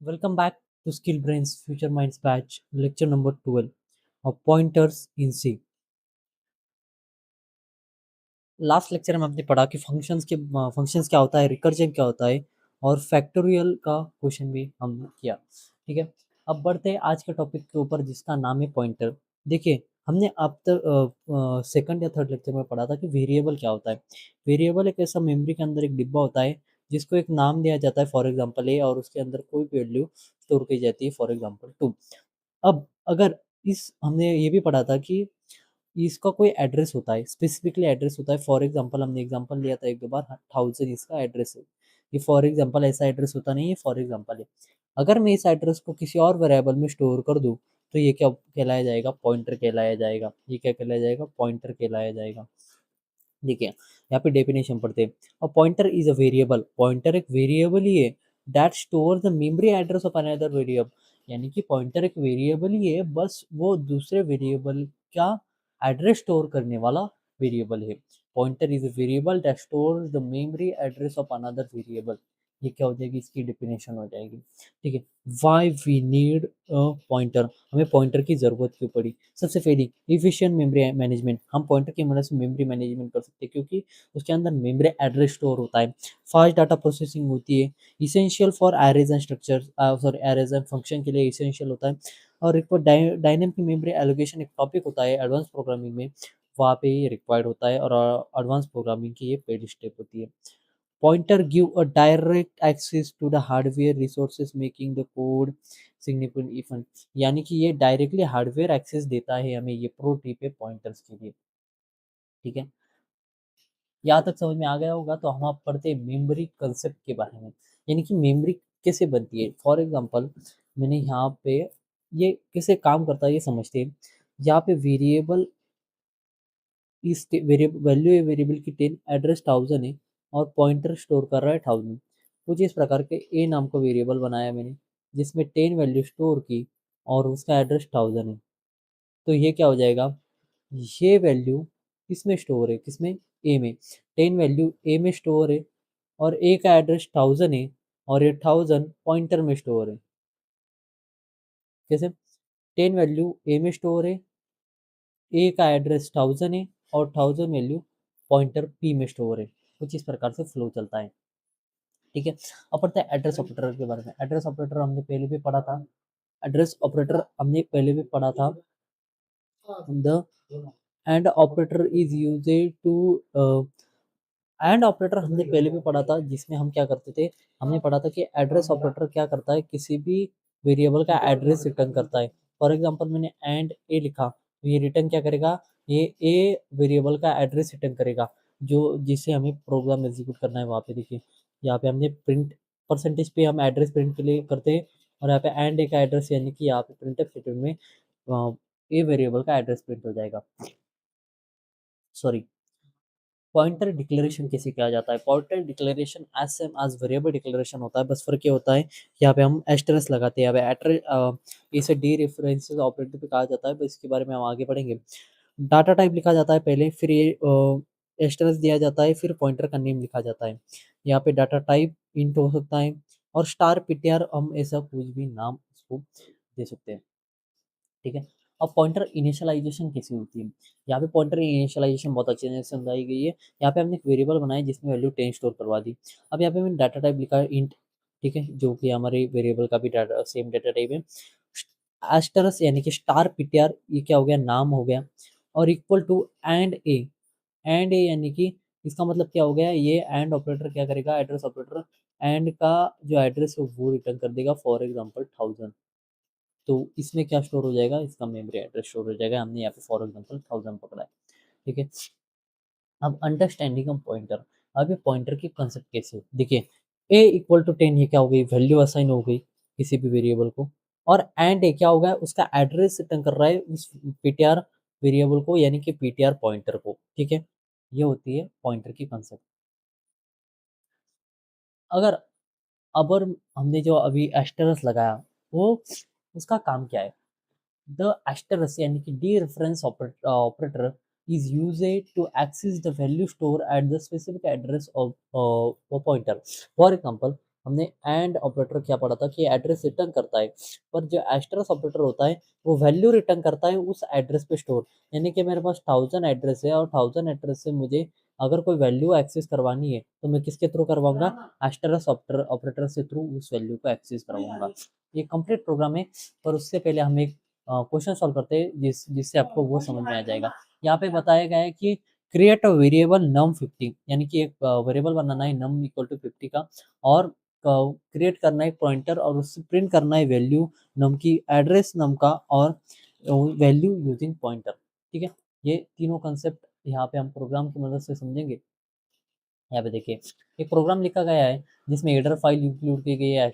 Welcome back to Skill Brains Future Minds Batch, lecture number 12 of Pointers in C. Last lecture में हमने पढ़ा कि functions क्या होता है, रिकर्जन क्या होता है और फैक्टोरियल का क्वेश्चन भी हमने किया। ठीक है, अब बढ़ते हैं आज के टॉपिक के ऊपर जिसका नाम है पॉइंटर। देखिए, हमने अब तक सेकंड या थर्ड लेक्चर में पढ़ा था कि वेरिएबल क्या होता है। वेरिएबल एक ऐसा मेमोरी के अंदर एक डिब्बा होता है जिसको एक नाम दिया जाता है, फॉर एग्जाम्पल ए, और उसके अंदर कोई भी वैल्यू स्टोर की जाती है, फॉर एग्जाम्पल 2। अब अगर इस हमने ये भी पढ़ा था कि इसका कोई एड्रेस होता है, स्पेसिफिकली एड्रेस होता है। फॉर एग्जांपल हमने एग्जांपल लिया था एक दो बार, 1000 इसका एड्रेस है। ये फॉर एग्जांपल ऐसा एड्रेस होता नहीं है, फॉर एग्जांपल है। अगर मैं इस एड्रेस को किसी और वेरिएबल में स्टोर कर दूं तो ये क्या कहलाया जाएगा? पॉइंटर कहलाया जाएगा। ये क्या कहलाया जाएगा? पॉइंटर कहलाया जाएगा। देखिए, यहाँ पे डेफिनेशन पढ़ते हैं। A pointer is a variable. Pointer एक वेरिएबल ही है that store the memory address of another variable. यानी कि पॉइंटर एक वेरिएबल ही है, बस वो दूसरे वेरिएबल का एड्रेस स्टोर करने वाला वेरिएबल है। Pointer is a variable that store the memory address of another variable. ये क्या हो जाएगी? इसकी डेफिनेशन हो जाएगी। ठीक है, why we need a pointer. हमें पॉइंटर की ज़रूरत क्यों पड़ी? सबसे पहली, एफिशिएंट मेमोरी मैनेजमेंट। हम पॉइंटर की मदद से मेमोरी मैनेजमेंट कर सकते हैं क्योंकि उसके अंदर मेमोरी एड्रेस स्टोर होता है। फास्ट डाटा प्रोसेसिंग होती है। Essential for arrays and structure, sorry arrays and function के लिए इसेंशियल होता है। और एक डायनेमिक मेमोरी एलोकेशन एक टॉपिक होता है एडवांस प्रोग्रामिंग में, वहाँ पे ये रिक्वायर्ड होता है। और एडवांस प्रोग्रामिंग की ये पहली स्टेप होती है। Pointer give a direct access to the hardware resources making the code significant even। यानी कि ये डायरेक्टली हार्डवेयर एक्सेस देता है हमें। ये प्रो टिप है पॉइंटर्स के लिए। ठीक है, यहाँ तक समझ में आ गया होगा। तो हम आप पढ़ते हैं मेमोरी कंसेप्ट के बारे में, यानी कि मेमोरी कैसे बनती है। फॉर एग्जांपल मैंने यहाँ पे ये कैसे काम करता है ये समझते हैं। यहाँ पे वेरिएबल इस वेरिएबल वैल्यू है वेरिएबल की 10, एड्रेस 1000 है और पॉइंटर स्टोर कर रहा है 1000। कुछ इस प्रकार के ए नाम का वेरिएबल बनाया मैंने जिसमें 10 वैल्यू स्टोर की और उसका एड्रेस 1000 है। तो ये क्या हो जाएगा? ये वैल्यू किसमें स्टोर है? किसमें? ए में। 10 वैल्यू ए में स्टोर है और ए का एड्रेस 1000 है और ये 1000 पॉइंटर में स्टोर है। कैसे? 10 वैल्यू ए में स्टोर है, ए का एड्रेस 1000 है और 1000 वैल्यू पॉइंटर पी में स्टोर है। कुछ इस प्रकार से फ्लो चलता है। ठीक है, अब पढ़ते हैं एड्रेस ऑपरेटर के बारे में। एड्रेस ऑपरेटर हमने पहले भी पढ़ा था। एड्रेस ऑपरेटर हमने पहले भी पढ़ा था। The and operator is used to and operator हमने पहले भी पढ़ा था जिसमें हम क्या करते थे। हमने पढ़ा था कि एड्रेस ऑपरेटर क्या करता है, किसी भी वेरिएबल का एड्रेस रिटर्न करता है। फॉर एग्जांपल मैंने एंड ए लिखा तो ये रिटर्न क्या करेगा? ये ए वेरिएबल का एड्रेस रिटर्न करेगा जो जिसे हमें प्रोग्राम एग्जीक्यूट करना है। वहाँ पे देखिए, यहाँ पे हमने प्रिंट परसेंटेज पे हम एड्रेस प्रिंट के लिए करते हैं और यहाँ पे एंड ए का एड्रेस, यानी कि यहाँ पे प्रिंटफ स्टेटमेंट में ए वेरिएबल का एड्रेस प्रिंट हो जाएगा। सॉरी, पॉइंटर डिक्लेरेशन कैसे किया जाता है? Pointer declaration as same as variable declaration होता है, बस फर्क ये होता है यहाँ पे हम एस्टेरिस्क लगाते हैं। यहाँ पे इसे डी रेफरेंसेस ऑपरेटर पे कहा जाता है, बस इसके बारे में हम आगे पढ़ेंगे। डाटा टाइप लिखा जाता है पहले, फिर ये एस्टेरिस्क दिया जाता है, फिर पॉइंटर का नेम लिखा जाता है। यहाँ पे डाटा टाइप इंट हो सकता है और स्टार पिटियर हम ऐसा कुछ भी नाम उसको दे सकते हैं। ठीक है, अब पॉइंटर इनिशियलाइजेशन कैसी होती है? यहाँ पे पॉइंटर इनिशियलाइजेशन बहुत अच्छे से समझाई गई है। यहाँ पे हमने एक वेरिएबल बनाया जिसमें वैल्यू 10 स्टोर करवा दी। अब यहाँ पे मैंने डाटा टाइप लिखा है इंट। ठीक है, जो कि हमारे वेरिएबल का भी डाटा सेम डाटा टाइप है। एस्टरस यानी कि स्टार पिटियर, ये क्या हो गया? नाम हो गया। और equal to and a. And a यानी कि इसका मतलब क्या हो गया? ये एंड ऑपरेटर क्या करेगा? एड्रेस ऑपरेटर एंड का जो एड्रेस है वो रिटर्न कर देगा, फॉर एग्जाम्पल 1000। तो इसमें क्या स्टोर हो जाएगा? इसका मेमोरी एड्रेस स्टोर हो जाएगा। हमने यहाँ पे फॉर एग्जांपल 1000 पकड़ा है। ठीक है, अब अंडरस्टैंडिंग ऑफ पॉइंटर। अब ये पॉइंटर की कंसेप्ट कैसे हो? देखिए, ए इक्वल टू 10 ये क्या हो गई? वैल्यू असाइन हो गई किसी भी वेरिएबल को। और एंड ए क्या होगा? उसका एड्रेस रिटर्न कर रहा है उस पीटीआर वेरिएबल को, यानी कि पीटीआर पॉइंटर को। ठीक है, ये होती है पॉइंटर की कंसेप्ट। अगर अबर हमने जो अभी एस्टेरस लगाया, वो उसका काम क्या है? The asterisk यानी कि dereference operator is used to access the value store at the specific address of a pointer. For example, हमने एंड ऑपरेटर क्या पढ़ा था कि एड्रेस रिटर्न करता है, पर जो एस्टेरिस्क ऑपरेटर होता है वो वैल्यू रिटर्न करता है उस एड्रेस पे स्टोर। यानी कि मेरे पास 1000 एड्रेस है और 1000 एड्रेस से मुझे अगर कोई वैल्यू एक्सेस करवानी है तो मैं किसके थ्रू करवाऊंगा, एस्टेरिस्क ऑपरेटर से थ्रू उस वैल्यू को एक्सेस करवाऊंगा। ये कंप्लीट प्रोग्राम है, पर उससे पहले हम एक क्वेश्चन सॉल्व करते हैं जिससे आपको वो समझ में आ जाएगा। यहाँ पे बताया गया है कि क्रिएट अ वेरिएबल नम 50, यानी कि एक वेरिएबल बनाना है नम इक्वल टू 50 का, और क्रिएट करना है पॉइंटर और उससे प्रिंट करना है वैल्यू नम की, एड्रेस नम का, और वैल्यू यूजिंग पॉइंटर। ठीक है, ये तीनों कंसेप्ट यहाँ पे हम प्रोग्राम की मदद से समझेंगे। यहाँ पे देखिए एक प्रोग्राम लिखा गया है जिसमें हेडर फाइल इंक्लूड की गई है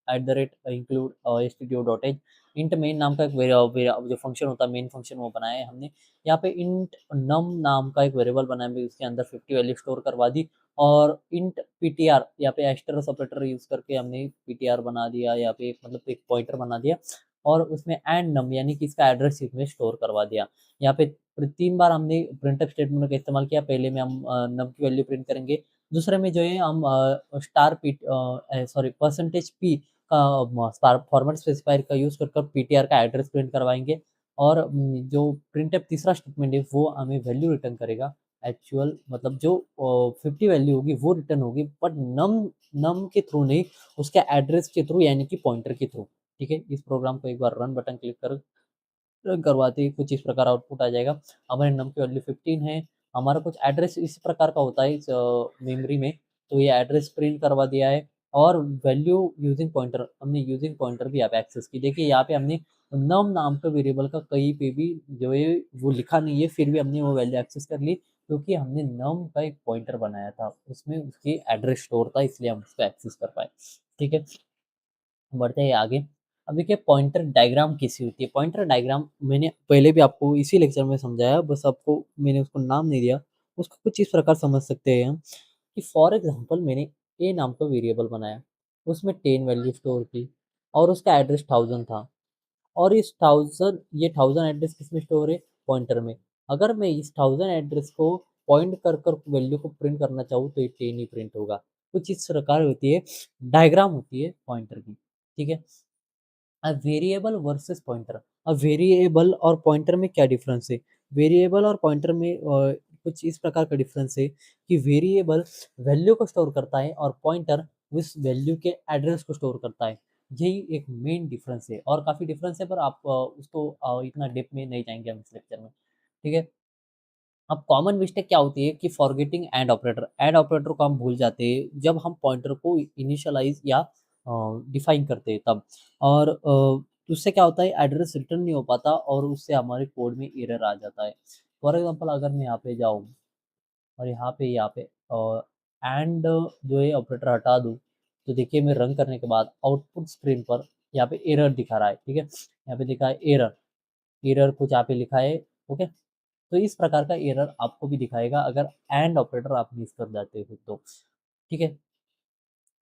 at the rate include stdio.h। Int main नाम का एक जो फंक्शन होता है मेन फंक्शन वो बनाया है हमने। यहाँ पे इंट नम नाम का एक वेरिएबल बनाया है, उसके अंदर 50 वैल्यू स्टोर करवा दी, और इंट ptr यहाँ पे एस्टेरिस्क ऑपरेटर यूज करके हमने ptr बना दिया, यहाँ पे एक मतलब एक पॉइंटर बना दिया, और उसमें एंड नम यानी कि इसका एड्रेस इसमें स्टोर करवा दिया। यहाँ पे 3 बार हमने प्रिंटफ स्टेटमेंट का इस्तेमाल किया। पहले में हम नम की वैल्यू प्रिंट करेंगे, दूसरे में जो है हम star P sorry percentage P का फॉर्मेट स्पेसिफायर का यूज कर पीटीआर का एड्रेस प्रिंट करवाएंगे, और जो प्रिंटफ तीसरा स्टेटमेंट है वो हमें वैल्यू रिटर्न करेगा एक्चुअल, मतलब जो 50 वैल्यू होगी वो रिटर्न होगी, बट नम नम के थ्रू नहीं, उसके एड्रेस के थ्रू यानी कि पॉइंटर के थ्रू। ठीक है, इस प्रोग्राम को एक बार रन बटन क्लिक कर रन करवाते ही कुछ इस प्रकार आउटपुट आ जाएगा। हमारे नम की वैल्यू 15 है, हमारा कुछ एड्रेस इस प्रकार का होता है इस मेमोरी में, तो ये एड्रेस प्रिंट करवा दिया है, और वैल्यू यूजिंग पॉइंटर हमने यूजिंग पॉइंटर भी यहाँ पे एक्सेस की। देखिए यहाँ पे हमने नम नाम का वेरिएबल का कहीं पे भी जो है वो लिखा नहीं है, फिर भी हमने वो वैल्यू एक्सेस कर ली, क्योंकि हमने नम का एक पॉइंटर बनाया था, उसमें उसकी एड्रेस स्टोर था, इसलिए हम उसको एक्सेस कर पाए। ठीक है, बढ़ते हैं आगे। अब देखिए पॉइंटर डायग्राम कैसी होती है। पॉइंटर डायग्राम मैंने पहले भी आपको इसी लेक्चर में समझाया, बस आपको मैंने उसको नाम नहीं दिया। उसको कुछ इस प्रकार समझ सकते हैं हम कि फॉर एग्जांपल मैंने ए नाम का वेरिएबल बनाया, उसमें 10 वैल्यू स्टोर की, और उसका एड्रेस 1000 था, और इस 1000 ये 1000 एड्रेस किसमें स्टोर है, पॉइंटर में। अगर मैं इस 1000 एड्रेस को पॉइंट कर कर वैल्यू को प्रिंट करना चाहूँ तो ये 10 ही प्रिंट होगा। कुछ इस प्रकार होती है डायग्राम होती है पॉइंटर की। ठीक है, अ वेरिएबल वर्सेस पॉइंटर। अब वेरिएबल और पॉइंटर में क्या डिफरेंस है, वेरिएबल और पॉइंटर में कुछ इस प्रकार का डिफरेंस है कि वेरिएबल वैल्यू को स्टोर करता है और पॉइंटर उस वैल्यू के एड्रेस को स्टोर करता है। यही एक मेन डिफरेंस है, और काफ़ी डिफरेंस है, पर आप उसको इतना डेप्थ में नहीं जाएंगे हम इस लेक्चर में। ठीक है, अब कॉमन मिस्टेक क्या होती है कि फॉरगेटिंग एंड ऑपरेटर को हम भूल जाते हैं जब हम पॉइंटर को इनिशियलाइज या डिफाइन करते हैं तब, और उससे क्या होता है एड्रेस रिटर्न नहीं हो पाता, और उससे हमारे कोड में एरर आ जाता है। फॉर एग्जांपल अगर मैं यहाँ पे जाऊँ और यहाँ पे एंड जो है ऑपरेटर हटा दूँ, तो देखिए मैं रन करने के बाद आउटपुट स्क्रीन पर यहाँ पे एरर दिखा रहा है। ठीक है, यहाँ पे दिखा है एरर, एरर कुछ यहाँ पे लिखा है। ओके, तो इस प्रकार का एरर आपको भी दिखाएगा अगर एंड ऑपरेटर आप मिस कर जाते हो तो। ठीक है,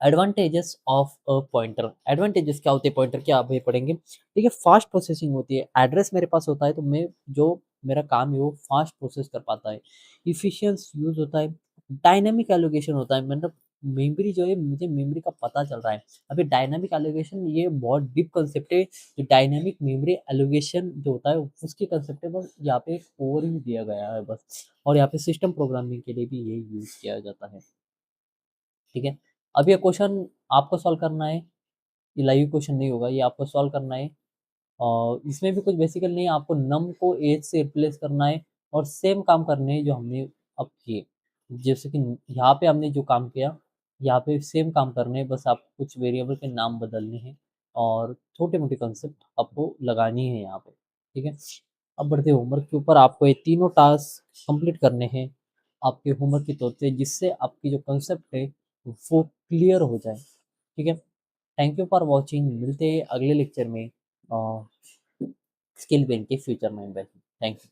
advantages of a pointer. Advantages क्या होते हैं पॉइंटर के, आप ये पढ़ेंगे। देखिए फास्ट प्रोसेसिंग होती है, एड्रेस मेरे पास होता है तो मैं जो मेरा काम है वो फास्ट प्रोसेस कर पाता है। इफिशियंस यूज होता है, डायनामिक एलोकेशन होता है, मतलब मेमोरी जो है मुझे मेमोरी का पता चल रहा है। अभी डायनामिक एलोकेशन ये बहुत डीप कंसेप्ट है, जो डायनामिक मेमोरी एलोकेशन जो होता है उसकी कंसेप्ट है, बस यहाँ पे एक ओवरव्यू दिया गया है बस, और यहाँ पे सिस्टम प्रोग्रामिंग के लिए भी ये यूज किया जाता है। ठीक है, अब ये क्वेश्चन आपको सॉल्व करना है, ये लाइव क्वेश्चन नहीं होगा, ये आपको सॉल्व करना है। और इसमें भी कुछ बेसिकल नहीं है, आपको नम को एज से रिप्लेस करना है, और सेम काम करने हैं जो हमने अब किए। जैसे कि यहाँ पे हमने जो काम किया, यहाँ पे सेम काम करने हैं, बस आप कुछ वेरिएबल के नाम बदलने हैं, और छोटे मोटे कंसेप्ट आपको लगानी है यहाँ पे। ठीक है, अब बढ़ते होमवर्क के ऊपर। आपको ये तीनों टास्क कंप्लीट करने हैं आपके होमवर्क के तौर पे, जिससे आपकी जो कंसेप्ट है वो क्लियर हो जाए। ठीक है, थैंक यू फॉर वॉचिंग, मिलते हैं अगले लेक्चर में स्किल बेन के फ्यूचर में। Thank you.